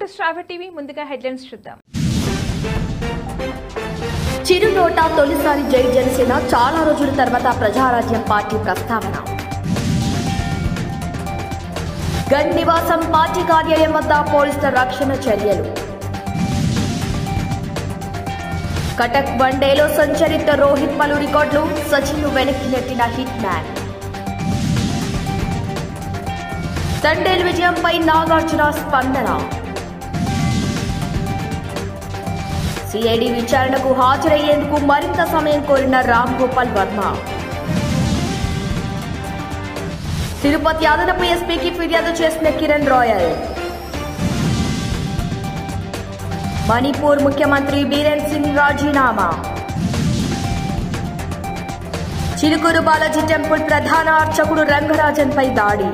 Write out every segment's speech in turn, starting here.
To Shravya TV. ముందుగా headlines చూద్దాం. చిరు నోటా తొలిసారి జై జనసేన, చాలా రోజుల తర్వాత ప్రజారాజ్యం పార్టీ ప్రస్తావన. గన్ నివాసం పార్టీ కార్యాలయం వద్ద పోలీసుల రక్షణ చర్యలు. కటక్ వన్డేలో సంచరిత రోహిత్ పలు రికార్డులు, సచిన్ వెనక్కి నెట్టిన హిట్ మ్యాన్. తండేల్ విజయంపై నాగార్జున స్పందన. సిఐడి విచారణకు హాజరయ్యేందుకు మరింత సమయం కోరిన రామ్ గోపాల్ వర్మ. తిరుపతి అదనపు ఎస్పీకి ఫిర్యాదు చేసిన కిరణ్ రాయల్. మణిపూర్ ముఖ్యమంత్రి బీరేన్ సింగ్ రాజీనామా. చిలుకూరు బాలాజీ టెంపుల్ ప్రధాన అర్చకుడు రంగరాజన్ పై దాడి.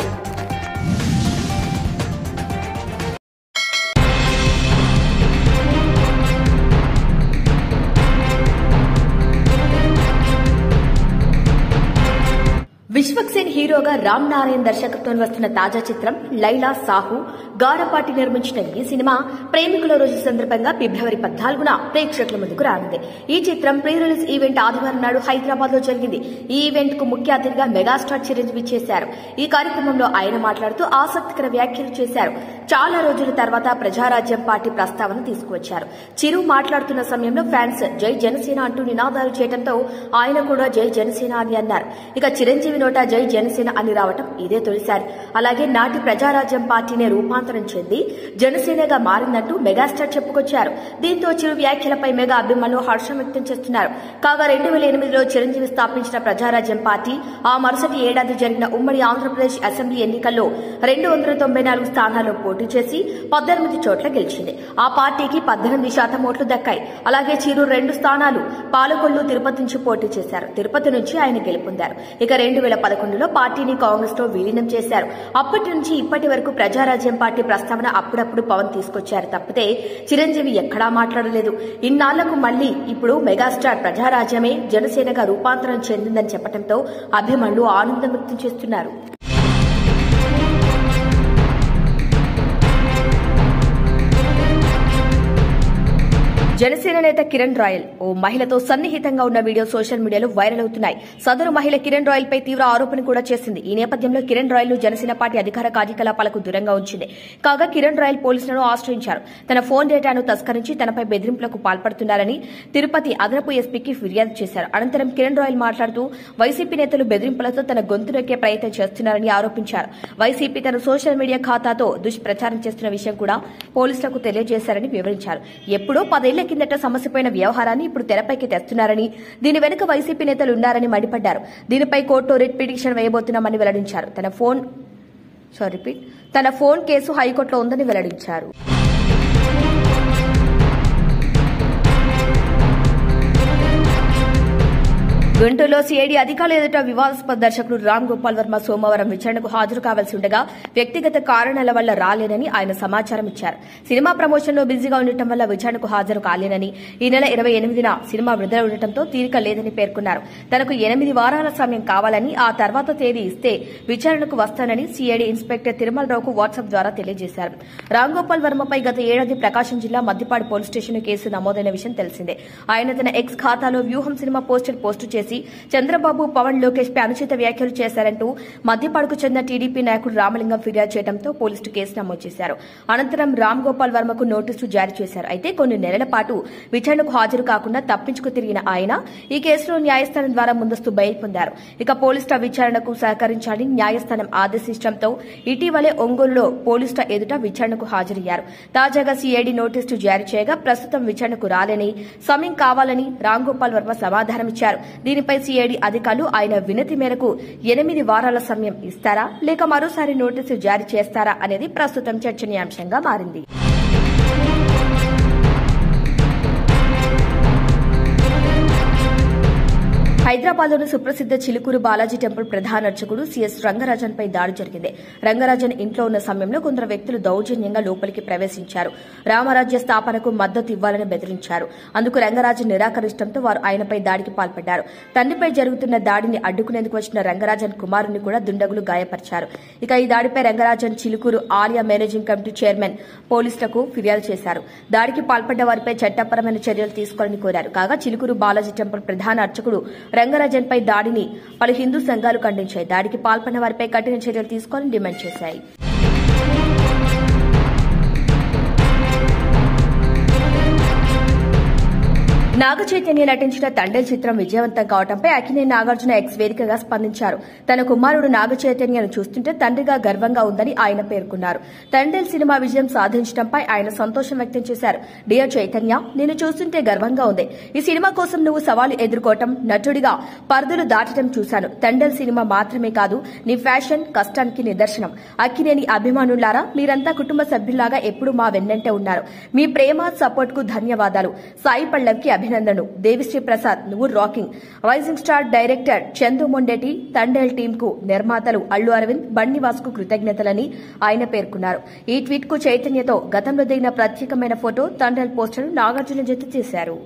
విశ్వక్సేన్ హీరోగా రామ్ నారాయణ్ దర్శకత్వం వస్తున్న తాజా చిత్రం లైలా సాహు. గారపాటి నిర్మించిన ఈ సినిమా ప్రేమికుల రోజు సందర్భంగా ఫిబ్రవరి 14న ప్రేక్షకుల ముందుకు రానుంది. ఈ చిత్రం ప్రీ రిలీజ్ ఈవెంట్ ఆదివారం నాడు హైదరాబాద్ లో జరిగింది. ఈ ఈవెంట్ కు ముఖ్య అతిథిగా మెగాస్టార్ చిరంజీవి చేశారు. ఈ కార్యక్రమంలో ఆయన మాట్లాడుతూ ఆసక్తికర వ్యాఖ్యలు చేశారు. చాలా రోజుల తర్వాత ప్రజారాజ్యం పార్టీ ప్రస్తావన తీసుకువచ్చారు. చిరు మాట్లాడుతున్న సమయంలో ఫ్యాన్స్ జై జనసేన అంటూ నినాదాలు చేయడంతో ఆయన కూడా జై జనసేన అని అన్నారు. ఇక చిరంజీవి నోట జై జనసేన అని రావటం ఇదే తొలిసారి. అలాగే నాటి ప్రజారాజ్యం పార్టీనే రూపాంతరం చెంది జనసేనగా మారిందంటూ మెగాస్టార్ చెప్పుకొచ్చారు. దీంతో చిరు వ్యాఖ్యలపై మెగా అభిమానులు హర్షం వ్యక్తం చేస్తున్నారు. కాగా 2008లో చిరంజీవి స్థాపించిన ప్రజారాజ్యం పార్టీ ఆ మరుసటి ఏడాది జరిగిన ఉమ్మడి ఆంధ్రప్రదేశ్ అసెంబ్లీ ఎన్నికల్లో 294 స్థానాల్లో పోటీ చేసి 18 చోట్ల గెలిచింది. ఆ పార్టీకి 18% ఓట్లు దక్కాయి. అలాగే చిరు 2 స్థానాలు పాలకొల్లు, తిరుపతి నుంచి పోటీ చేశారు. తిరుపతి నుంచి ఆయన గెలుపొందారు. ఇక 2011లో పార్టీని కాంగ్రెస్ లో విలీనం చేశారు. అప్పటి నుంచి ఇప్పటి వరకు ప్రజారాజ్యం పార్టీ ప్రస్తావన అప్పుడప్పుడు పవన్ తీసుకొచ్చారు తప్పితే చిరంజీవి ఎక్కడా మాట్లాడలేదు. ఇన్నాళ్లకు మళ్లీ ఇప్పుడు మెగాస్టార్ ప్రజారాజ్యమే జనసేనగా రూపాంతరం చెందిందని చెప్పడంతో అభిమానులు ఆనందం వ్యక్తం చేస్తున్నారు. జనసేన నేత కిరణ్ రాయల్ ఓ మహిళతో సన్నిహితంగా ఉన్న వీడియో సోషల్ మీడియాలో వైరల్ అవుతున్నాయి. సదరు మహిళ కిరణ్ రాయల్ పై తీవ్ర ఆరోపణ కూడా చేసింది. ఈ నేపథ్యంలో కిరణ్ రాయల్ ను జనసేన పార్టీ అధికార కార్యకలాపాలకు దూరంగా ఉంచింది. కాగా కిరణ్ రాయల్ పోలీసులను ఆశ్రయించారు. తన ఫోన్ డేటాను తస్కరించి తనపై బెదిరింపులకు పాల్పడుతున్నారని తిరుపతి అదనపు ఎస్పీకి ఫిర్యాదు చేశారు. అనంతరం కిరణ్ రాయల్ మాట్లాడుతూ వైసీపీ నేతలు బెదిరింపులతో తన గొంతు నొక్కే ప్రయత్నం చేస్తున్నారని ఆరోపించారు. వైసీపీ తన సోషల్ మీడియా ఖాతాతో దుష్ప్రచారం చేస్తున్న విషయం కూడా పోలీసులకు తెలియజేశారని వివరించారు. ఎప్పుడో 10 ఏళ్ల కిందట సమస్యపోయిన వ్యవహారాన్ని ఇప్పుడు తెరపైకి తెస్తున్నారని, దీని వెనుక వైసీపీ నేతలు ఉన్నారని మండిపడ్డారు. దీనిపై కోర్టులో రిట్ పిటిషన్ వేయబోతున్నామని వెల్లడించారు. తన ఫోన్ కేసు హైకోర్టులో ఉందని వెల్లడించారు. గుంటూరులో సిఐడి అధికారుల ఎదుట వివాదాస్పద దర్శకుడు రామ్ గోపాల్ వర్మ సోమవారం విచారణకు హాజరు కావాల్సి ఉండగా వ్యక్తిగత కారణాల వల్ల రాలేనని ఆయన సమాచారం ఇచ్చారు. సినిమా ప్రమోషన్ లో బిజీగా ఉండటం వల్ల విచారణకు హాజరు కాలేనని, ఈ నెల 28న సినిమా విడుదల ఉండటంతో తీరిక లేదని పేర్కొన్నారు. తనకు 8 వారాల సమయం కావాలని, ఆ తర్వాత తేదీ ఇస్తే విచారణకు వస్తానని సిఐడి ఇన్స్పెక్టర్ తిరుమలరావుకు వాట్సాప్ ద్వారా తెలియజేశారు. రామ్ గోపాల్ వర్మపై గత ఏడాది ప్రకాశం జిల్లా మద్దిపాడు పోలీస్ స్టేషన్ కేసు నమోదైన విషయం తెలిసిందే. ఆయన తన ఎక్స్ ఖాతాలో వ్యూహం సినిమా పోస్టు చేసి చంద్రబాబు, పవన్, లోకేష్ పై అనుచిత వ్యాఖ్యలు చేశారంటూ మద్దిపాడుకు చెందిన టీడీపీ నాయకుడు రామలింగం ఫిర్యాదు చేయడంతో పోలీసులు కేసు నమోదు చేశారు. అనంతరం రామ్ గోపాల్ వర్మకు నోటీసు జారీ చేశారు. అయితే కొన్ని నెలల పాటు విచారణకు హాజరు కాకుండా తప్పించుకు తిరిగిన ఆయన ఈ కేసులో న్యాయస్థానం ద్వారా ముందస్తు బెయిల్ పొందారు. ఇక పోలీసుల విచారణకు సహకరించాలని న్యాయస్థానం ఆదేశించడంతో ఇటీవలే ఒంగోలులో పోలీసుల ఎదుట విచారణకు హాజరయ్యారు. తాజాగా సిఐడి నోటీసు జారీ చేయగా ప్రస్తుతం విచారణకు రాలేని, సమయం కావాలని రామ్ గోపాల్ వర్మ సమాధానమిచ్చారు. దీనిపై సిఐడి అధికారులు ఆయన వినతి మేరకు 8 వారాల సమయం ఇస్తారా లేక మరోసారి నోటీసు జారీ చేస్తారా అనేది ప్రస్తుతం చర్చనీయాంశంగా మారింది. హైదరాబాద్లోని సుప్రసిద్ధ చిలుకూరు బాలాజీ టెంపుల్ ప్రధాన అర్చకుడు సిఎస్ రంగరాజన్పై దాడి జరిగింది. రంగరాజన్ ఇంట్లో ఉన్న సమయంలో కొందరు వ్యక్తులు దౌర్జన్యంగా లోపలికి ప్రవేశించారు. రామరాజ్య స్థాపనకు మద్దతు ఇవ్వాలని బెదిరించారు. అందుకు రంగరాజన్ నిరాకరించడంతో వారు ఆయనపై దాడికి పాల్పడ్డారు. తండ్రిపై జరుగుతున్న దాడిని అడ్డుకునేందుకు వచ్చిన రంగరాజన్ కుమారుని కూడా దుండగులు గాయపరిచారు. ఇక ఈ దాడిపై రంగరాజన్ చిలుకూరు ఆలయ మేనేజింగ్ కమిటీ చైర్మన్ పోలీసులకు ఫిర్యాదు చేశారు. దాడికి పాల్పడ్డ వారిపై చట్టపరమైన చర్యలు తీసుకోవాలని కోరారు. కాగా చిలుకూరు బాలాజీ టెంపుల్ ప్రధాన అర్చకుడు రంగరాజన్ పై దాడిని పలు హిందూ సంఘాలు ఖండించాయి. దాడికి పాల్పడిన వారిపై కఠిన చర్యలు తీసుకోవాలని డిమాండ్ చేశాయి. నాగ చైతన్య నటించిన తండేల్ చిత్రం విజయవంతం కావడంపై అక్కినేని నాగార్జున ఎక్స్ వేదికగా స్పందించారు. తన కుమారుడు నాగ చైతన్యను చూస్తుంటే తండ్రిగా గర్వంగా ఉందని ఆయన పేర్కొన్నారు. తండేల్ సినిమా విజయం సాధించడంపై ఆయన సంతోషం వ్యక్తం చేశారు. డియర్ చైతన్య, నేను చూస్తుంటే గర్వంగా ఉంది. ఈ సినిమా కోసం నువ్వు సవాలు ఎదుర్కోవటం, నటుడిగా పరిధులు దాటడం చూశాను. తండేల్ సినిమా మాత్రమే కాదు, నీ ఫ్యాషన్, కష్టానికి నిదర్శనం. అక్కినేని అభిమానులారా, మీరంతా కుటుంబ సభ్యులాగా ఎప్పుడూ మా వెన్నంటే ఉన్నారు. మీ ప్రేమ, సపోర్ట్ కు ధన్యవాదాలు. సాయి పల్లవికి అభినందనలు. దేవిశ్రీ ప్రసాద్, నువ్వు rocking. Rising star director Chandu Mondeti, Thandel team కు నిర్మాతలు అల్లు అరవింద్, బన్నీవాస్ కు కృతజ్ఞతలని ఆయన పేర్కొన్నారు. ఈ ట్వీట్ కు చైతన్యతో గతంలో దిగిన ప్రత్యేకమైన ఫోటో, తండేల్ పోస్టర్ నాగార్జున జత చేశారు.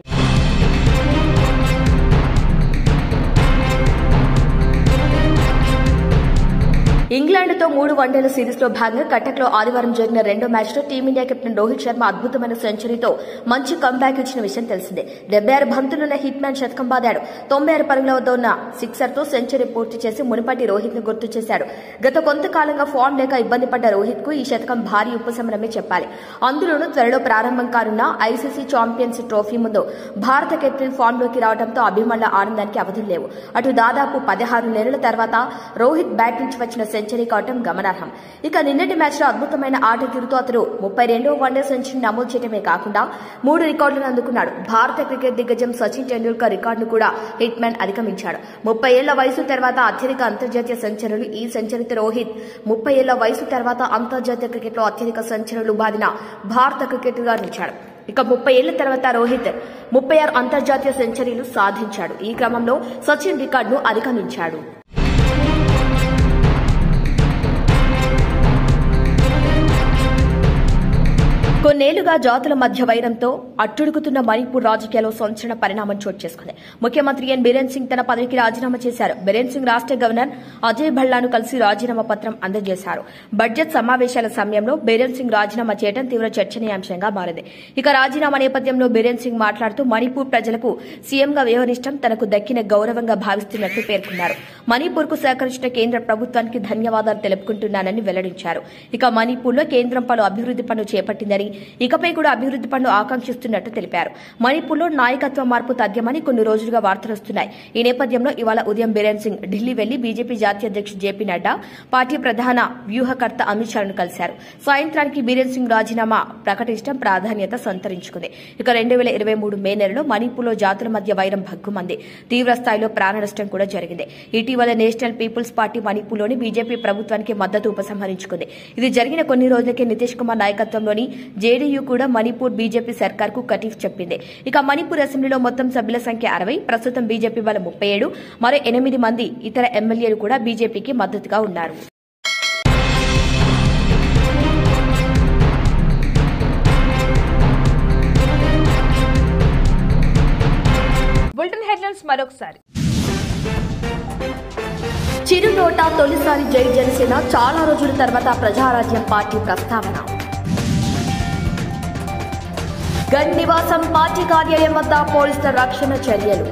ఇంగ్లాండ్తో 3 వన్డేల సిరీస్ లో భాగంగా కటక్లో ఆదివారం జరిగిన రెండో మ్యాచ్ లో టీమిండియా కెప్టెన్ రోహిత్ శర్మ అద్భుతమైన సెంచరీతో మంచి కంబ్యాక్ ఇచ్చిన విషయం తెలిసిందే. 76 బంతులున్న హిట్ మ్యాన్ శతకం బాదాడు. 96 పరుగుల వద్ద ఉన్న సిక్సర్ తో సెంచరీ పూర్తి చేసి మునుపటి రోహిత్ ను గుర్తు చేశాడు. గత కొంతకాలంగా ఫామ్ లేక ఇబ్బంది పడ్డ రోహిత్ కు ఈ శతకం భారీ ఉపశమనమే చెప్పాలి. అందులోనూ త్వరలో ప్రారంభం కానున్న ఐసీసీ ఛాంపియన్స్ ట్రోఫీ ముందు భారత కెప్టెన్ ఫామ్ లోకి రావడంతో అభిమానుల ఆనందానికి అవధులు లేవు. అటు దాదాపు 16 నెలల తర్వాత రోహిత్ బ్యాట్ నుంచి వచ్చిన సెంచరీ కావటం గమనార్హం. ఇక నిన్నటి మ్యాచ్ లో అద్భుతమైన ఆట తీరుతో అతడు 32వ వన్డే సెంచరీ నమోదు చేయడమే కాకుండా 3 రికార్డులను అందుకున్నాడు. భారత క్రికెట్ దిగ్గజం సచిన్ టెండూల్కర్ రికార్డును కూడా హిట్ మ్యాన్ అధిగమించాడు. 30 ఏళ్ల వయసు తర్వాత అత్యధిక అంతర్జాతీయ సెంచరీలు. ఈ సెంచరీతో రోహిత్ 30 ఏళ్ల వయసు తర్వాత అంతర్జాతీయ క్రికెట్ లో అత్యధిక సెంచరీలు బాదిన భారత క్రికెటర్గా నిలిచాడు. ఇక 30 ఏళ్ల తర్వాత రోహిత్ 36 అంతర్జాతీయ సెంచరీలు సాధించాడు. ఈ క్రమంలో సచిన్ రికార్డును అధిగమించాడు. కొన్నేళ్లుగా జాతుల మధ్య వైరంతో అట్టుడుకుతున్న మణిపూర్ రాజకీయాల్లో సంచలన పరిణామం చోటు చేసుకుంది. ముఖ్యమంత్రి ఎన్ బిరేన్ సింగ్ తన పదవికి రాజీనామా చేశారు. బిరేన్ సింగ్ రాష్ట్ర గవర్నర్ అజయ్ భల్లాను కలిసి రాజీనామా పత్రం అందజేశారు. బడ్జెట్ సమావేశాల సమయంలో బిరేన్ సింగ్ రాజీనామా చేయడం తీవ్ర చర్చనీయాంశంగా మారింది. ఇక రాజీనామా నేపథ్యంలో బిరేన్ సింగ్ మాట్లాడుతూ మణిపూర్ ప్రజలకు సీఎంగా వ్యవహరించడం తనకు దక్కిన గౌరవంగా భావిస్తున్నట్లు పేర్కొన్నారు. మణిపూర్ కు సహకరించిన కేంద్ర ప్రభుత్వానికి ధన్యవాదాలు తెలుపుకుంటున్నానని వెల్లడించారు. ఇక మణిపూర్లో కేంద్రం పలు అభివృద్ది పనులు చేపట్టిందని, ఇకపై కూడా అభివృద్ది పనులు ఆకాంక్షిస్తున్నట్టు తెలిపారు. మణిపూర్లో నాయకత్వ మార్పు తథ్యమని కొన్ని రోజులుగా వార్తలొస్తున్నాయి. ఈ నేపథ్యంలో ఇవాళ ఉదయం బిరేన్ సింగ్ ఢిల్లీ వెళ్లి బీజేపీ జాతీయ అధ్యక్షుడు జేపీ నడ్డా, పార్టీ ప్రధాన వ్యూహకర్త అమిత్ షాను కలిశారు. సాయంత్రానికి బిరేన్ సింగ్ రాజీనామా ప్రకటించడం ప్రాధాన్యత సంతరించుకుంది. ఇక 2023 మే నెలలో మణిపూర్లో జాతుల మధ్య వైరం భగ్గుమంది. తీవ్ర స్థాయిలో ప్రాణ నష్టం కూడా జరిగింది. ఇటీవల నేషనల్ పీపుల్స్ పార్టీ మణిపూర్లోని బీజేపీ ప్రభుత్వానికి మద్దతు ఉపసంహరించుకుంది. ఇది జరిగిన కొన్ని రోజులకే నితీష్ కుమార్ నాయకత్వంలోని జేడీయూ కూడా మణిపూర్ బీజేపీ సర్కార్కు కటీఫ్ చెప్పింది. ఇక మణిపూర్ అసెంబ్లీలో మొత్తం సభ్యుల సంఖ్య 60. ప్రస్తుతం బీజేపీ వల్ల 37, మరో 8 మంది ఇతర ఎమ్మెల్యేలు కూడా బీజేపీకి మద్దతుగా ఉన్నారు. బులెటిన్ హెడ్లైన్స్ మరొకసారి. చిరునోట తొలిసారి జై జనసేన, చాలా రోజుల తర్వాత ప్రజారాజ్యం పార్టీ ప్రస్తావన. గన్ నివాసం పార్టీ కార్యాలయం వద్ద పోలీసుల రక్షణ చర్యలు.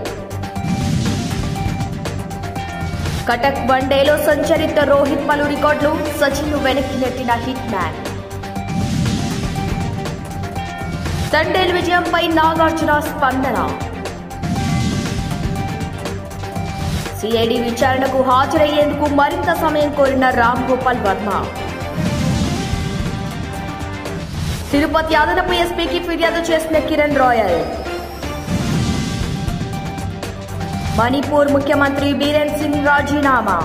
కటక్ వన్డేలో సంచరిత రోహిత్ పలు రికార్డులు, సచిన్ ను వెనక్కి నెట్టిన హిట్ మ్యాన్. తండేల్ విజయంపై నాగార్జున స్పందన. సిఐడి విచారణకు హాజరయ్యేందుకు మరింత సమయం కోరిన రామ్ గోపాల్ వర్మ. తిరుపతి అదనపు ఎస్పీకి ఫిర్యాదు చేసిన కిరణ్ రాయల్. మణిపూర్ ముఖ్యమంత్రి బీరేన్ సింగ్ రాజీనామా.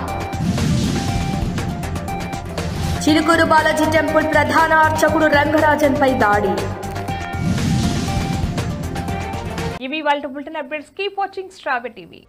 చిలుకూరు బాలాజీ టెంపుల్ ప్రధాన అర్చకుడు రంగరాజన్ పై దాడి. ఇవి వాళ్ళ బులెటిన్ అప్డేట్స్. కీప్ వాచింగ్ స్ట్రాబె టీవీ.